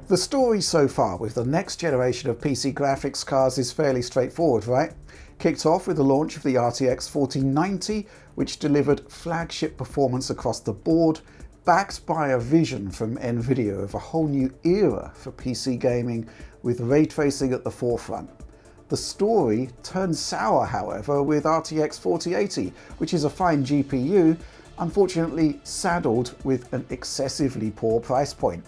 The story so far with the next generation of PC graphics cards is fairly straightforward, right? Kicked off with the launch of the RTX 4090, which delivered flagship performance across the board, backed by a vision from NVIDIA of a whole new era for PC gaming with ray tracing at the forefront. The story turned sour, however, with RTX 4080, which is a fine GPU, unfortunately saddled with an excessively poor price point.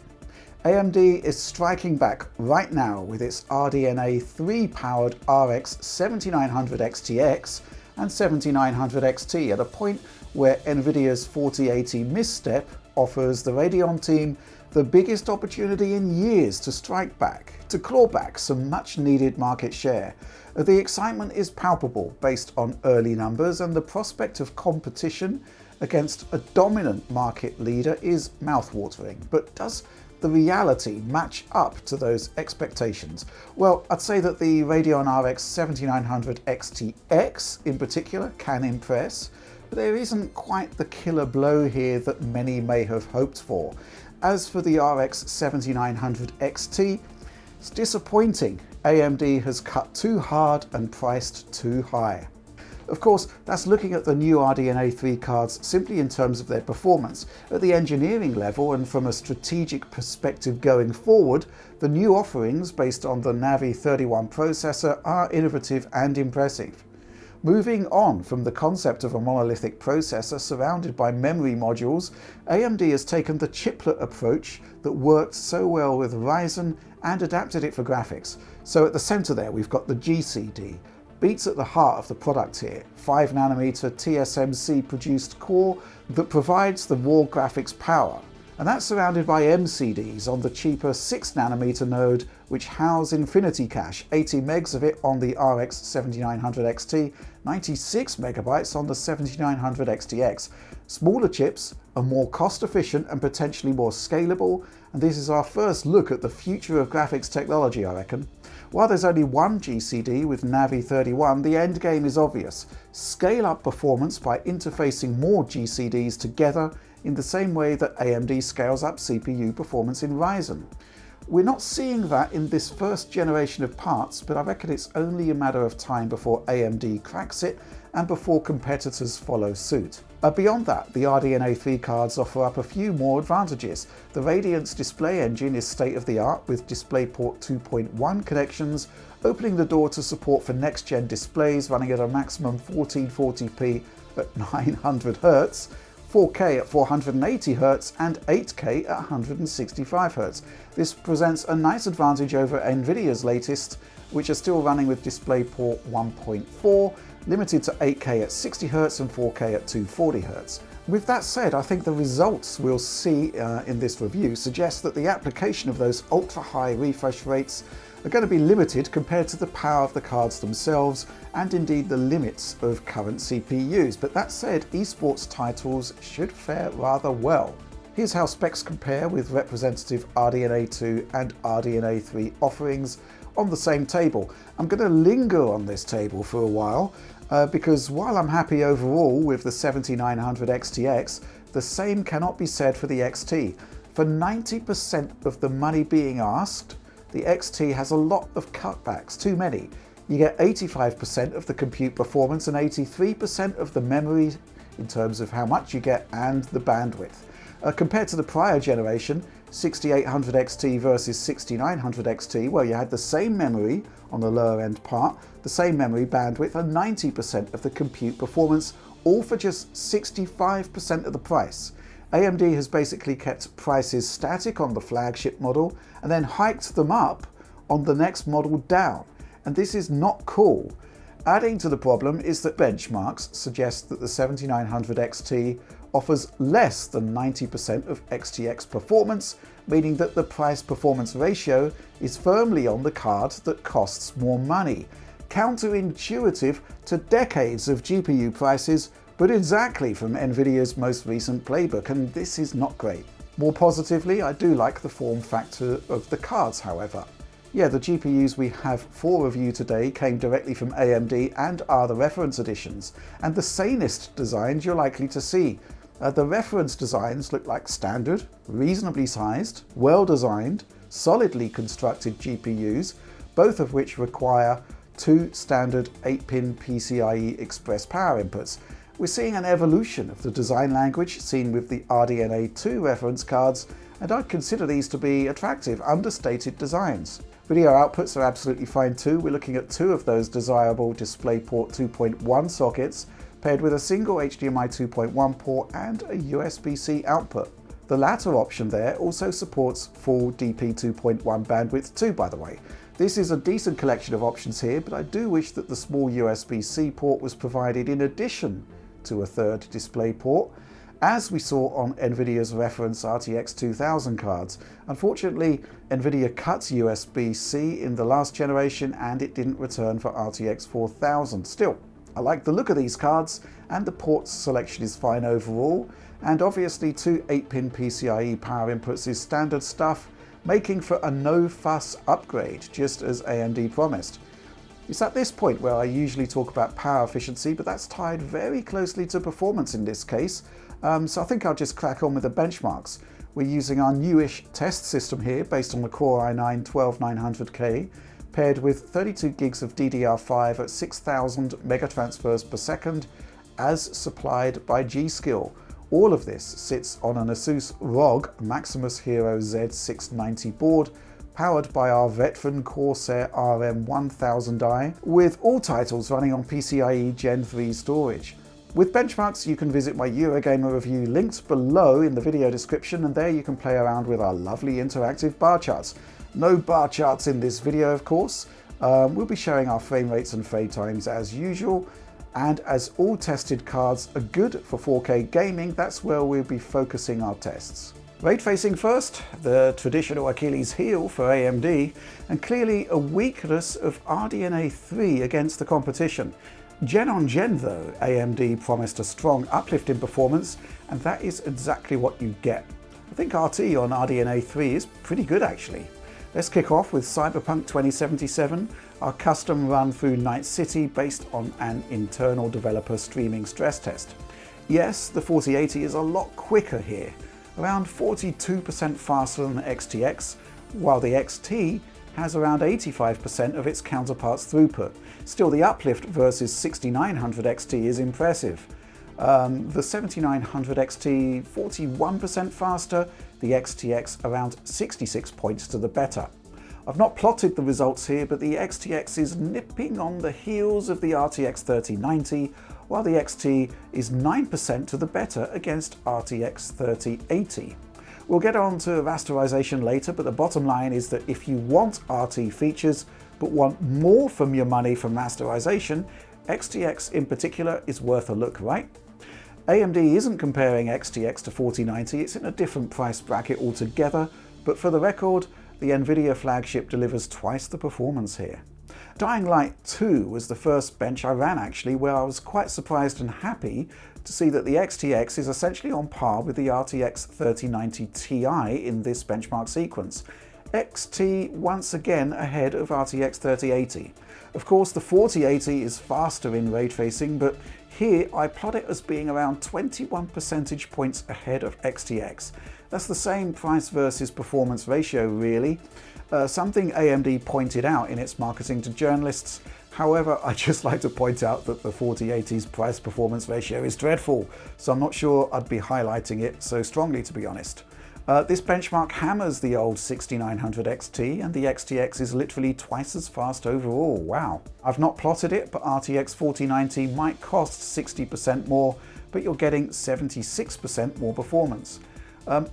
AMD is striking back right now with its RDNA 3-powered RX 7900 XTX and 7900 XT at a point where NVIDIA's 4080 misstep offers the Radeon team the biggest opportunity in years to strike back, to claw back some much-needed market share. The excitement is palpable based on early numbers, and the prospect of competition against a dominant market leader is mouthwatering. But does the reality match up to those expectations? Well, I'd say that the Radeon RX 7900 XTX in particular can impress, but there isn't quite the killer blow here that many may have hoped for. As for the RX 7900 XT, it's disappointing. AMD has cut too hard and priced too high. Of course, that's looking at the new RDNA 3 cards simply in terms of their performance. At the engineering level and from a strategic perspective going forward, the new offerings based on the Navi 31 processor are innovative and impressive. Moving on from the concept of a monolithic processor surrounded by memory modules, AMD has taken the chiplet approach that worked so well with Ryzen and adapted it for graphics. So at the center there we've got the GCD. Beats at the heart of the product here, 5nm TSMC produced core that provides the raw graphics power. And that's surrounded by MCDs on the cheaper 6nm node, which house Infinity Cache, 80 megs of it on the RX 7900 XT, 96 megabytes on the 7900 XTX. Smaller chips are more cost efficient and potentially more scalable, and this is our first look at the future of graphics technology, I reckon. While there's only one GCD with Navi 31, the end game is obvious. Scale up performance by interfacing more GCDs together in the same way that AMD scales up CPU performance in Ryzen. We're not seeing that in this first generation of parts, but I reckon it's only a matter of time before AMD cracks it and before competitors follow suit. Beyond that, the RDNA 3 cards offer up a few more advantages. The Radeon's display engine is state-of-the-art with DisplayPort 2.1 connections, opening the door to support for next-gen displays running at a maximum 1440p at 900Hz, 4K at 480Hz and 8K at 165Hz. This presents a nice advantage over NVIDIA's latest, which are still running with DisplayPort 1.4, limited to 8K at 60Hz and 4K at 240Hz. With that said, I think the results we'll see in this review suggest that the application of those ultra-high refresh rates are going to be limited compared to the power of the cards themselves and indeed the limits of current CPUs. But that said, esports titles should fare rather well. Here's how specs compare with representative RDNA 2 and RDNA 3 offerings on the same table. I'm going to linger on this table for a while because while I'm happy overall with the 7900 XTX, the same cannot be said for the XT. For 90% of the money being asked, the XT has a lot of cutbacks, too many. You get 85% of the compute performance and 83% of the memory in terms of how much you get and the bandwidth. Compared to the prior generation, 6800 XT versus 6900 XT, where you had the same memory on the lower end part, the same memory bandwidth and 90% of the compute performance, all for just 65% of the price. AMD has basically kept prices static on the flagship model and then hiked them up on the next model down. And this is not cool. Adding to the problem is that benchmarks suggest that the 7900 XT offers less than 90% of XTX performance, meaning that the price-performance ratio is firmly on the card that costs more money. Counterintuitive to decades of GPU prices, but exactly from NVIDIA's most recent playbook, and this is not great. More positively, I do like the form factor of the cards, however. Yeah, the GPUs we have for review today came directly from AMD and are the reference editions, and the sanest designs you're likely to see. The reference designs look like standard, reasonably sized, well designed, solidly constructed GPUs, both of which require two standard 8-pin PCIe Express power inputs. We're seeing an evolution of the design language seen with the RDNA 2 reference cards, and I'd consider these to be attractive, understated designs. Video outputs are absolutely fine too. We're looking at two of those desirable DisplayPort 2.1 sockets paired with a single HDMI 2.1 port and a USB-C output. The latter option there also supports full DP 2.1 bandwidth too, by the way. This is a decent collection of options here, but I do wish that the small USB-C port was provided in addition to a third DisplayPort, as we saw on NVIDIA's reference RTX 2000 cards. Unfortunately, NVIDIA cut USB-C in the last generation and it didn't return for RTX 4000. Still, I like the look of these cards and the port selection is fine overall, and obviously two 8-pin PCIe power inputs is standard stuff, making for a no-fuss upgrade, just as AMD promised. It's at this point where I usually talk about power efficiency, but that's tied very closely to performance in this case, so I think I'll just crack on with the benchmarks. We're using our newish test system here based on the Core i9-12900K, paired with 32 gigs of DDR5 at 6,000 megatransfers per second, as supplied by G-Skill. All of this sits on an Asus ROG Maximus Hero Z690 board, powered by our veteran Corsair RM1000i, with all titles running on PCIe Gen 3 storage. With benchmarks, you can visit my Eurogamer review linked below in the video description, and there you can play around with our lovely interactive bar charts. No bar charts in this video, of course. We'll be showing our frame rates and fade times as usual, and as all tested cards are good for 4K gaming, that's where we'll be focusing our tests. Ray tracing first, the traditional Achilles heel for AMD, and clearly a weakness of RDNA 3 against the competition. Gen on gen though, AMD promised a strong uplift in performance, and that is exactly what you get. I think RT on RDNA 3 is pretty good actually. Let's kick off with Cyberpunk 2077, our custom run through Night City based on an internal developer streaming stress test. Yes, the 4080 is a lot quicker here, around 42% faster than the XTX, while the XT has around 85% of its counterpart's throughput. Still, the uplift versus 6900 XT is impressive. The 7900 XT 41% faster, the XTX around 66 points to the better. I've not plotted the results here, but the XTX is nipping on the heels of the RTX 3090, while the XT is 9% to the better against RTX 3080. We'll get on to rasterization later, but the bottom line is that if you want RT features but want more from your money from rasterization, XTX in particular is worth a look, right? AMD isn't comparing XTX to 4090, it's in a different price bracket altogether, but for the record, the NVIDIA flagship delivers twice the performance here. Dying Light 2 was the first bench I ran actually, where I was quite surprised and happy to see that the XTX is essentially on par with the RTX 3090 Ti in this benchmark sequence. XT once again ahead of RTX 3080. Of course, the 4080 is faster in ray tracing, but here I plot it as being around 21 percentage points ahead of XTX. That's the same price versus performance ratio really, something AMD pointed out in its marketing to journalists. However, I'd just like to point out that the 4080's price performance ratio is dreadful, so I'm not sure I'd be highlighting it so strongly, to be honest. This benchmark hammers the old 6900 XT, and the XTX is literally twice as fast overall. Wow. I've not plotted it, but RTX 4090 might cost 60% more, but you're getting 76% more performance.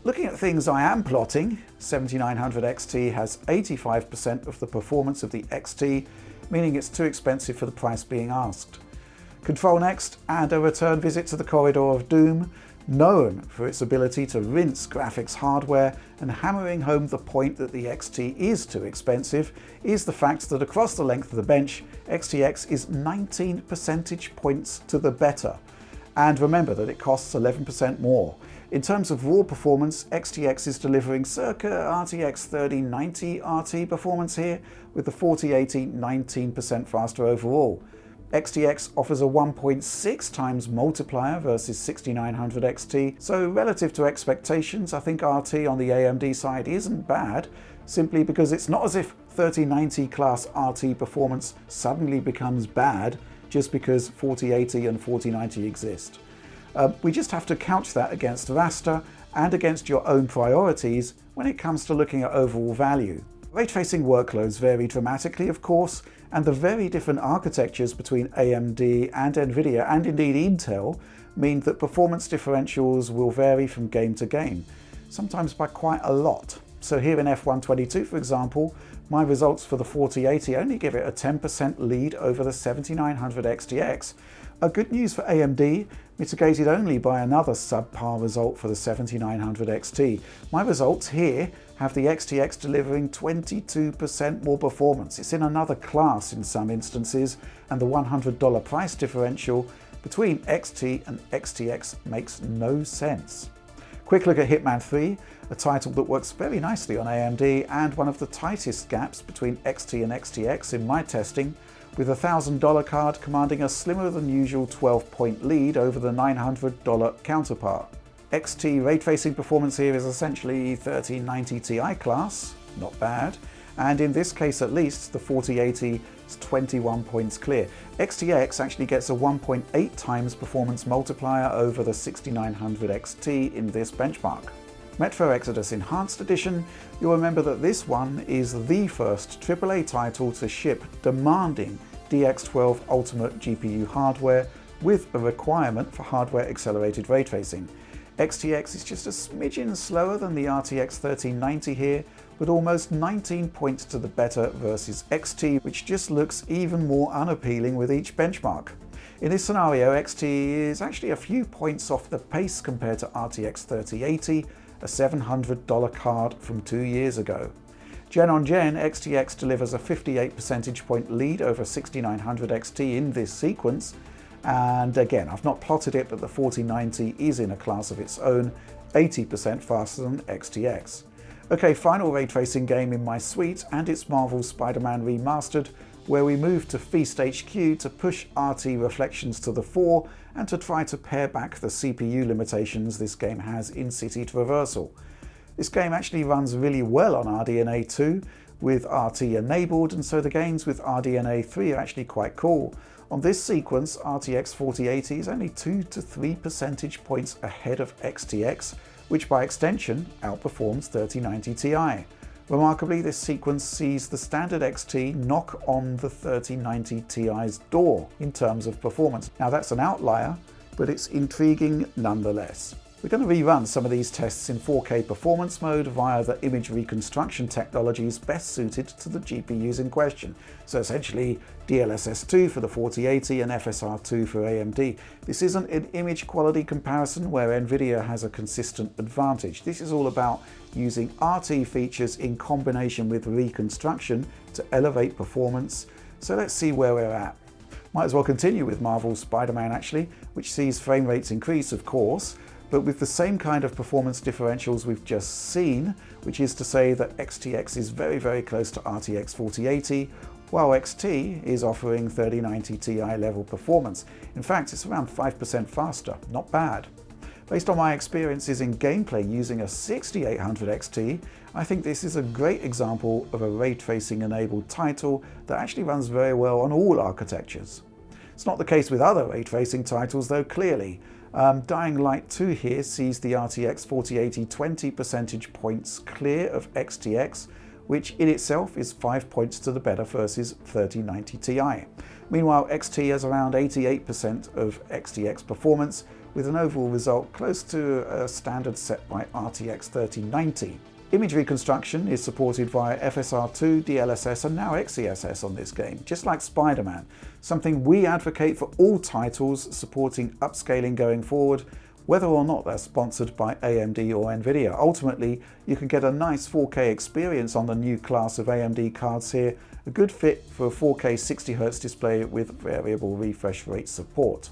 Looking at things I am plotting, 7900 XT has 85% of the performance of the XT, meaning it's too expensive for the price being asked. Control next, and a return visit to the corridor of doom, known for its ability to rinse graphics hardware and hammering home the point that the XT is too expensive, is the fact that across the length of the bench, XTX is 19 percentage points to the better. And remember that it costs 11% more. In terms of raw performance, XTX is delivering circa RTX 3090 RT performance here, with the 4080 19% faster overall. XTX offers a 1.6 times multiplier versus 6900 XT, so relative to expectations, I think RT on the AMD side isn't bad, simply because it's not as if 3090 class RT performance suddenly becomes bad just because 4080 and 4090 exist. We just have to couch that against raster and against your own priorities when it comes to looking at overall value. Ray tracing workloads vary dramatically, of course, and the very different architectures between AMD and NVIDIA, and indeed Intel, mean that performance differentials will vary from game to game, sometimes by quite a lot. So here in F122, for example, my results for the 4080 only give it a 10% lead over the 7900 XTX. Good news for AMD, mitigated only by another subpar result for the 7900 XT. My results here have the XTX delivering 22% more performance. It's in another class in some instances, and the $100 price differential between XT and XTX makes no sense. Quick look at Hitman 3, a title that works very nicely on AMD and one of the tightest gaps between XT and XTX in my testing, with a $1,000 card commanding a slimmer than usual 12-point lead over the $900 counterpart. XT ray tracing performance here is essentially 1390 Ti class, not bad, and in this case at least the 4080 is 21 points clear. XTX actually gets a 1.8 times performance multiplier over the 6900 XT in this benchmark. Metro Exodus Enhanced Edition, you'll remember that this one is the first AAA title to ship demanding DX12 Ultimate GPU hardware with a requirement for hardware accelerated ray tracing. XTX is just a smidgen slower than the RTX 1390 here, but almost 19 points to the better versus XT, which just looks even more unappealing with each benchmark. In this scenario, XT is actually a few points off the pace compared to RTX 3080, a $700 card from 2 years ago. Gen on gen, XTX delivers a 58 percentage point lead over 6900 XT in this sequence, and again, I've not plotted it, but the 4090 is in a class of its own, 80% faster than XTX. Okay, final ray tracing game in my suite, and it's Marvel's Spider-Man Remastered, where we move to Feast HQ to push RT reflections to the fore and to try to pare back the CPU limitations this game has in city traversal. This game actually runs really well on RDNA 2 with RT enabled, and so the gains with RDNA 3 are actually quite cool. On this sequence, RTX 4080 is only 2 to 3 percentage points ahead of XTX, which by extension outperforms 3090 Ti. Remarkably, this sequence sees the standard XT knock on the 3090 Ti's door in terms of performance. Now that's an outlier, but it's intriguing nonetheless. We're going to rerun some of these tests in 4K performance mode via the image reconstruction technologies best suited to the GPUs in question. So essentially DLSS2 for the 4080 and FSR2 for AMD. This isn't an image quality comparison where NVIDIA has a consistent advantage. This is all about using RT features in combination with reconstruction to elevate performance. So let's see where we're at. Might as well continue with Marvel's Spider-Man actually, which sees frame rates increase of course, but with the same kind of performance differentials we've just seen, which is to say that XTX is very, very close to RTX 4080, while XT is offering 3090 Ti level performance. In fact, it's around 5% faster, not bad. Based on my experiences in gameplay using a 6800 XT, I think this is a great example of a ray tracing enabled title that actually runs very well on all architectures. It's not the case with other ray tracing titles though, clearly. Dying Light 2 here sees the RTX 4080 20 percentage points clear of XTX, which in itself is 5 points to the better versus 3090 Ti. Meanwhile, XT has around 88% of XTX performance, with an overall result close to a standard set by RTX 3090. Image reconstruction is supported via FSR2, DLSS and now XeSS on this game, just like Spider-Man, something we advocate for all titles supporting upscaling going forward, whether or not they're sponsored by AMD or NVIDIA. Ultimately, you can get a nice 4K experience on the new class of AMD cards here, a good fit for a 4K 60Hz display with variable refresh rate support.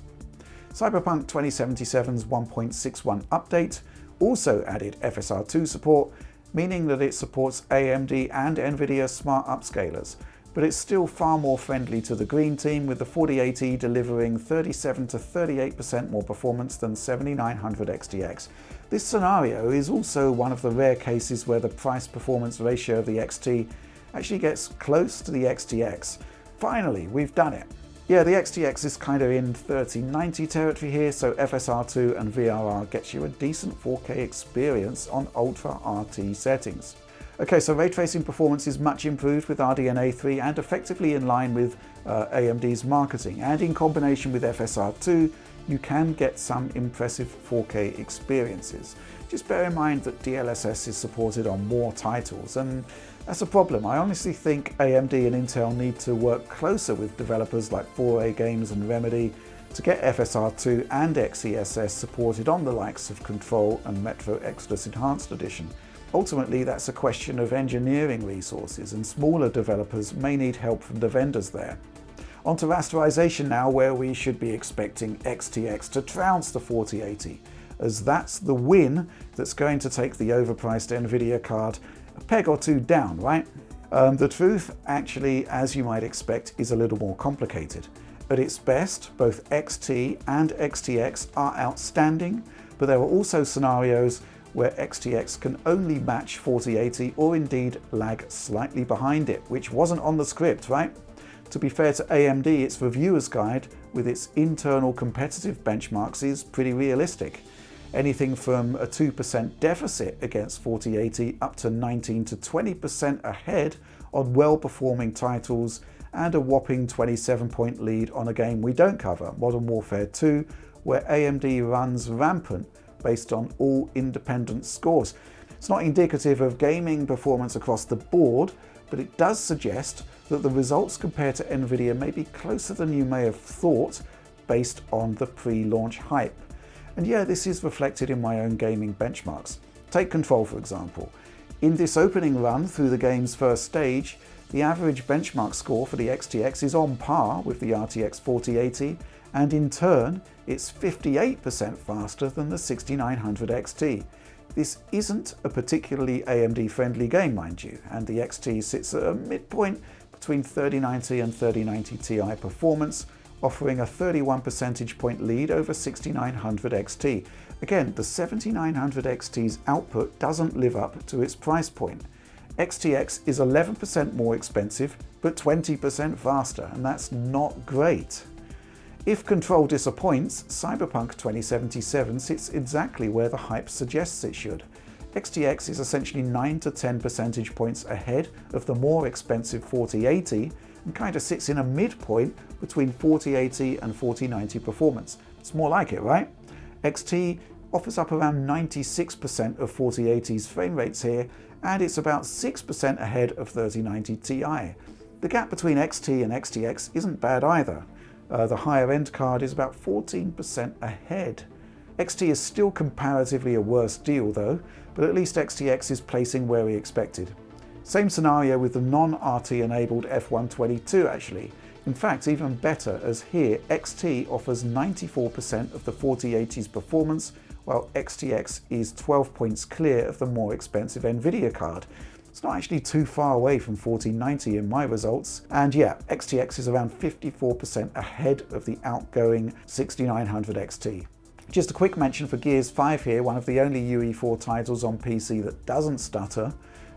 Cyberpunk 2077's 1.61 update also added FSR2 support, meaning that it supports AMD and NVIDIA smart upscalers. but it's still far more friendly to the green team, with the 4080 delivering 37 to 38% more performance than 7900 XTX. This scenario is also one of the rare cases where the price-performance ratio of the XT actually gets close to the XTX. Finally, we've done it. Yeah, the XTX is kind of in 3090 territory here, so FSR2 and VRR gets you a decent 4K experience on Ultra RT settings. Okay, so ray tracing performance is much improved with RDNA 3 and effectively in line with AMD's marketing, and in combination with FSR2 you can get some impressive 4K experiences. Just bear in mind that DLSS is supported on more titles, and that's a problem. I honestly think AMD and Intel need to work closer with developers like 4A Games and Remedy to get FSR2 and XeSS supported on the likes of Control and Metro Exodus Enhanced Edition. Ultimately, that's a question of engineering resources, and smaller developers may need help from the vendors there. On to rasterization now, where we should be expecting XTX to trounce the 4080, as that's the win that's going to take the overpriced Nvidia card a peg or two down, right? The truth, actually, as you might expect, is a little more complicated. At its best, both XT and XTX are outstanding, but there are also scenarios where XTX can only match 4080 or indeed lag slightly behind it, which wasn't on the script, right? To be fair to AMD, its reviewer's guide with its internal competitive benchmarks is pretty realistic. Anything from a 2% deficit against 4080 up to 19 to 20% ahead on well-performing titles, and a whopping 27-point lead on a game we don't cover, Modern Warfare 2, where AMD runs rampant based on all independent scores. It's not indicative of gaming performance across the board, but it does suggest that the results compared to Nvidia may be closer than you may have thought based on the pre-launch hype. And yeah, this is reflected in my own gaming benchmarks. Take Control, for example. In this opening run through the game's first stage, the average benchmark score for the XTX is on par with the RTX 4080, and in turn, it's 58% faster than the 6900 XT. This isn't a particularly AMD-friendly game, mind you, and the XT sits at a midpoint between 3090 and 3090 Ti performance, offering a 31 percentage point lead over 6900 XT. Again, the 7900 XT's output doesn't live up to its price point. XTX is 11% more expensive, but 20% faster, and that's not great. If Control disappoints, Cyberpunk 2077 sits exactly where the hype suggests it should. XTX is essentially 9 to 10 percentage points ahead of the more expensive 4080, and kind of sits in a midpoint between 4080 and 4090 performance. It's more like it, right? XT offers up around 96% of 4080's frame rates here, and it's about 6% ahead of 3090 Ti. The gap between XT and XTX isn't bad either. The higher end card is about 14% ahead. XT is still comparatively a worse deal though, but at least XTX is placing where we expected. Same scenario with the non-RT enabled F122 actually. In fact, even better, as here XT offers 94% of the 4080's performance, while XTX is 12 points clear of the more expensive Nvidia card. It's not actually too far away from 1490 in my results, and yeah, XTX is around 54% ahead of the outgoing 6900 XT. Just a quick mention for Gears 5 here, one of the only UE4 titles on PC that doesn't stutter,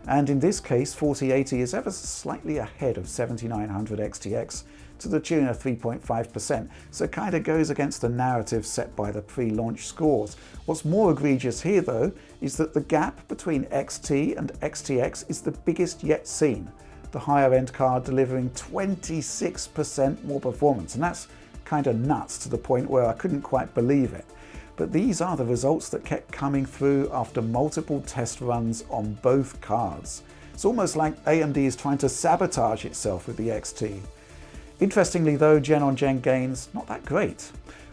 and in this case 4080 is ever slightly ahead of 7900 XTX to the tune of 3.5%, so it kind of goes against the narrative set by the pre-launch scores. What's more egregious here though is that the gap between XT and XTX is the biggest yet seen, the higher end card delivering 26% more performance, and that's kind of nuts to the point where I couldn't quite believe it. But these are the results that kept coming through after multiple test runs on both cards. It's almost like AMD is trying to sabotage itself with the XT. Interestingly though, gen-on-gen gains, not that great.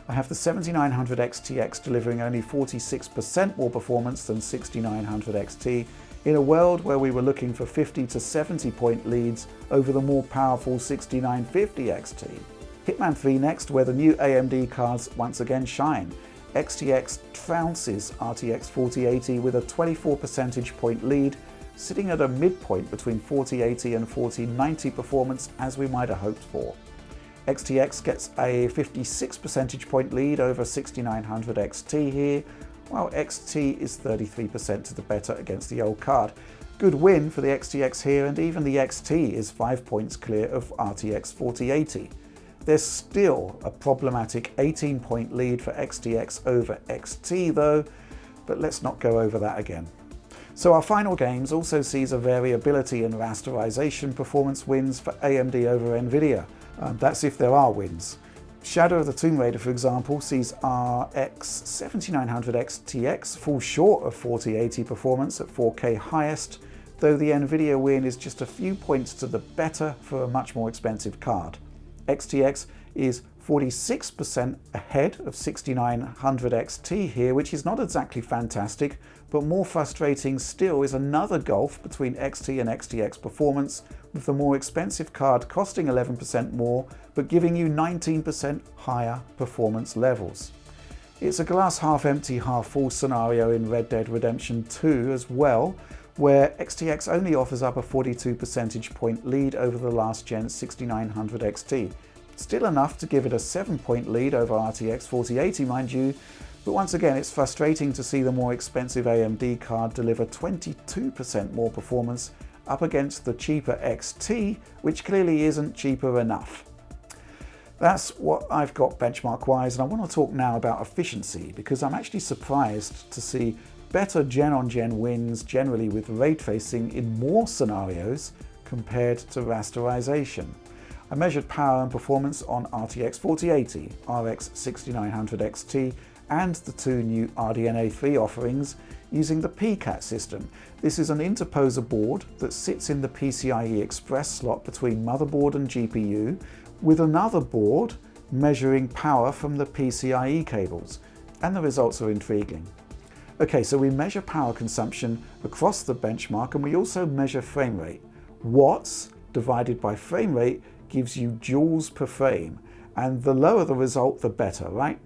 I have the 7900 XTX delivering only 46% more performance than 6900 XT, in a world where we were looking for 50 to 70 point leads over the more powerful 6950 XT. Hitman 3 next, where the new AMD cards once again shine. XTX trounces RTX 4080 with a 24 percentage point lead, sitting at a midpoint between 4080 and 4090 performance as we might have hoped for. XTX gets a 56 percentage point lead over 6900 XT here, while XT is 33% to the better against the old card. Good win for the XTX here, and even the XT is 5 points clear of RTX 4080. There's still a problematic 18-point lead for XTX over XT though, but let's not go over that again. So our final games also sees a variability in rasterization performance wins for AMD over NVIDIA. That's if there are wins. Shadow of the Tomb Raider, for example, sees RX 7900 XTX fall short of 4080 performance at 4K highest, though the NVIDIA win is just a few points to the better for a much more expensive card. XTX is 46% ahead of 6900 XT here, which is not exactly fantastic, but more frustrating still is another gulf between XT and XTX performance, with the more expensive card costing 11% more, but giving you 19% higher performance levels. It's a glass half empty, half full scenario in Red Dead Redemption 2 as well, where XTX only offers up a 42 percentage point lead over the last gen 6900 XT. Still enough to give it a 7-point lead over RTX 4080, mind you, but once again it's frustrating to see the more expensive AMD card deliver 22% more performance up against the cheaper XT, which clearly isn't cheaper enough. That's what I've got benchmark-wise, and I want to talk now about efficiency, because I'm actually surprised to see better gen-on-gen wins generally with ray tracing in more scenarios compared to rasterization. I measured power and performance on RTX 4080, RX 6900 XT, and the two new RDNA 3 offerings using the PCAT system. This is an interposer board that sits in the PCIe Express slot between motherboard and GPU, with another board measuring power from the PCIe cables, and the results are intriguing. Okay, so we measure power consumption across the benchmark, and we also measure frame rate. Watts divided by frame rate gives you joules per frame, and the lower the result, the better, right?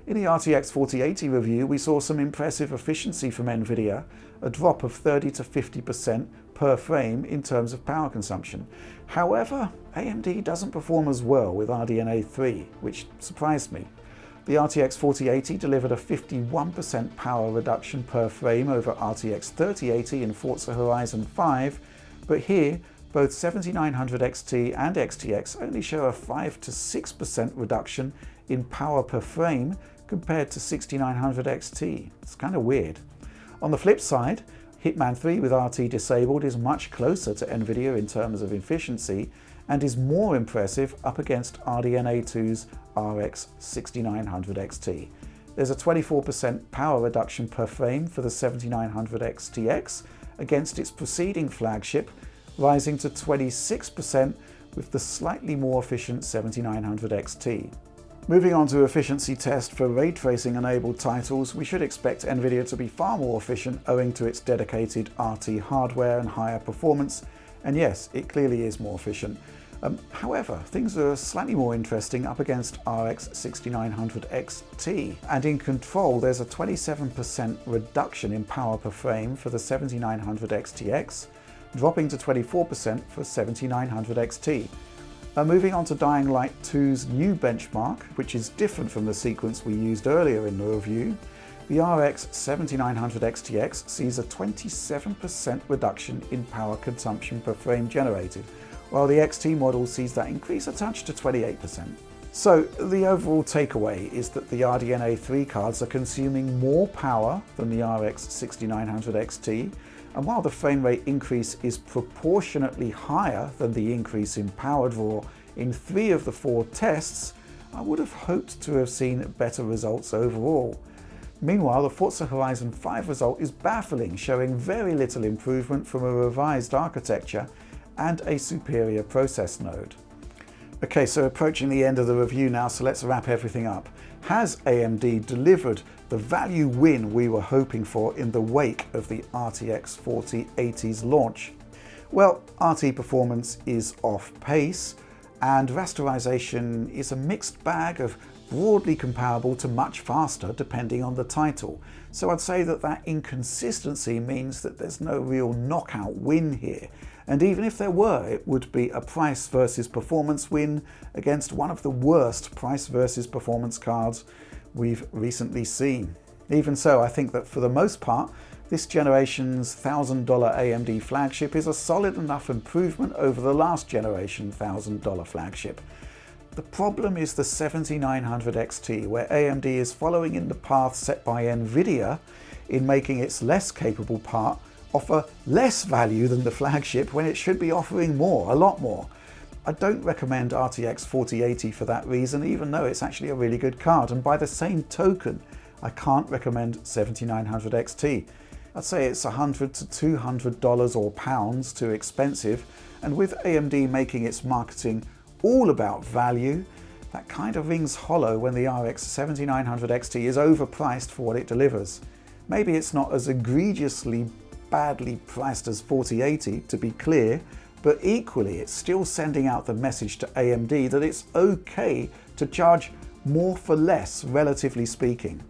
In the RTX 4080 review, we saw some impressive efficiency from NVIDIA, a drop of 30 to 50% per frame in terms of power consumption. However, AMD doesn't perform as well with RDNA 3, which surprised me. The RTX 4080 delivered a 51% power reduction per frame over RTX 3080 in Forza Horizon 5, but here, both 7900 XT and XTX only show a 5 to 6% reduction in power per frame compared to 6900 XT. It's kind of weird. On the flip side, Hitman 3 with RT disabled is much closer to NVIDIA in terms of efficiency and is more impressive up against RDNA 2's RX 6900 XT. There's a 24% power reduction per frame for the 7900 XTX against its preceding flagship, rising to 26% with the slightly more efficient 7900 XT. Moving on to efficiency test for ray tracing enabled titles, we should expect NVIDIA to be far more efficient owing to its dedicated RT hardware and higher performance, and yes, it clearly is more efficient. However, things are slightly more interesting up against RX 6900 XT, and in control there's a 27% reduction in power per frame for the 7900 XTX, dropping to 24% for 7900 XT. Moving on to Dying Light 2's new benchmark, which is different from the sequence we used earlier in the review. The RX 7900 XTX sees a 27% reduction in power consumption per frame generated, while the XT model sees that increase a touch to 28%. So the overall takeaway is that the RDNA 3 cards are consuming more power than the RX 6900 XT, and while the frame rate increase is proportionately higher than the increase in power draw in 3 of the 4 tests, I would have hoped to have seen better results overall. Meanwhile, the Forza Horizon 5 result is baffling, showing very little improvement from a revised architecture and a superior process node. Okay, so approaching the end of the review now, so let's wrap everything up. Has AMD delivered the value win we were hoping for in the wake of the RTX 4080's launch? Well, RT performance is off pace, and rasterization is a mixed bag of broadly comparable to much faster depending on the title. So I'd say that that inconsistency means that there's no real knockout win here. And even if there were, it would be a price versus performance win against one of the worst price versus performance cards we've recently seen. Even so, I think that for the most part, this generation's $1,000 AMD flagship is a solid enough improvement over the last generation $1,000 flagship. The problem is the 7900 XT, where AMD is following in the path set by NVIDIA in making its less capable part offer less value than the flagship when it should be offering more, a lot more. I don't recommend RTX 4080 for that reason, even though it's actually a really good card, and by the same token, I can't recommend 7900 XT. I'd say it's $100 to $200 or pounds too expensive, and with AMD making its marketing all about value, that kind of rings hollow when the RX 7900 XT is overpriced for what it delivers. Maybe it's not as egregiously badly priced as 4080, to be clear, but equally it's still sending out the message to AMD that it's okay to charge more for less, relatively speaking.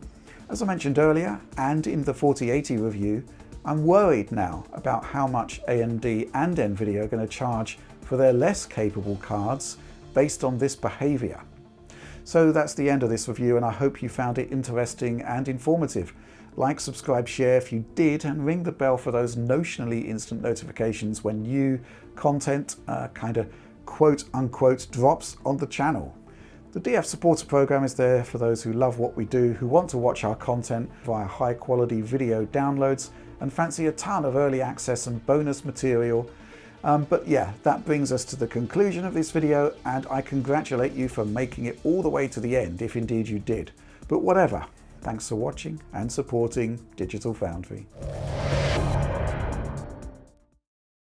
As I mentioned earlier, and in the 4080 review, I'm worried now about how much AMD and NVIDIA are going to charge for their less capable cards based on this behaviour. So that's the end of this review, and I hope you found it interesting and informative. Like, subscribe, share if you did, and ring the bell for those notionally instant notifications when new content kind of quote-unquote drops on the channel. The DF Supporter Program is there for those who love what we do, who want to watch our content via high-quality video downloads, and fancy a ton of early access and bonus material. But yeah, that brings us to the conclusion of this video, and I congratulate you for making it all the way to the end, if indeed you did. But whatever, thanks for watching and supporting Digital Foundry.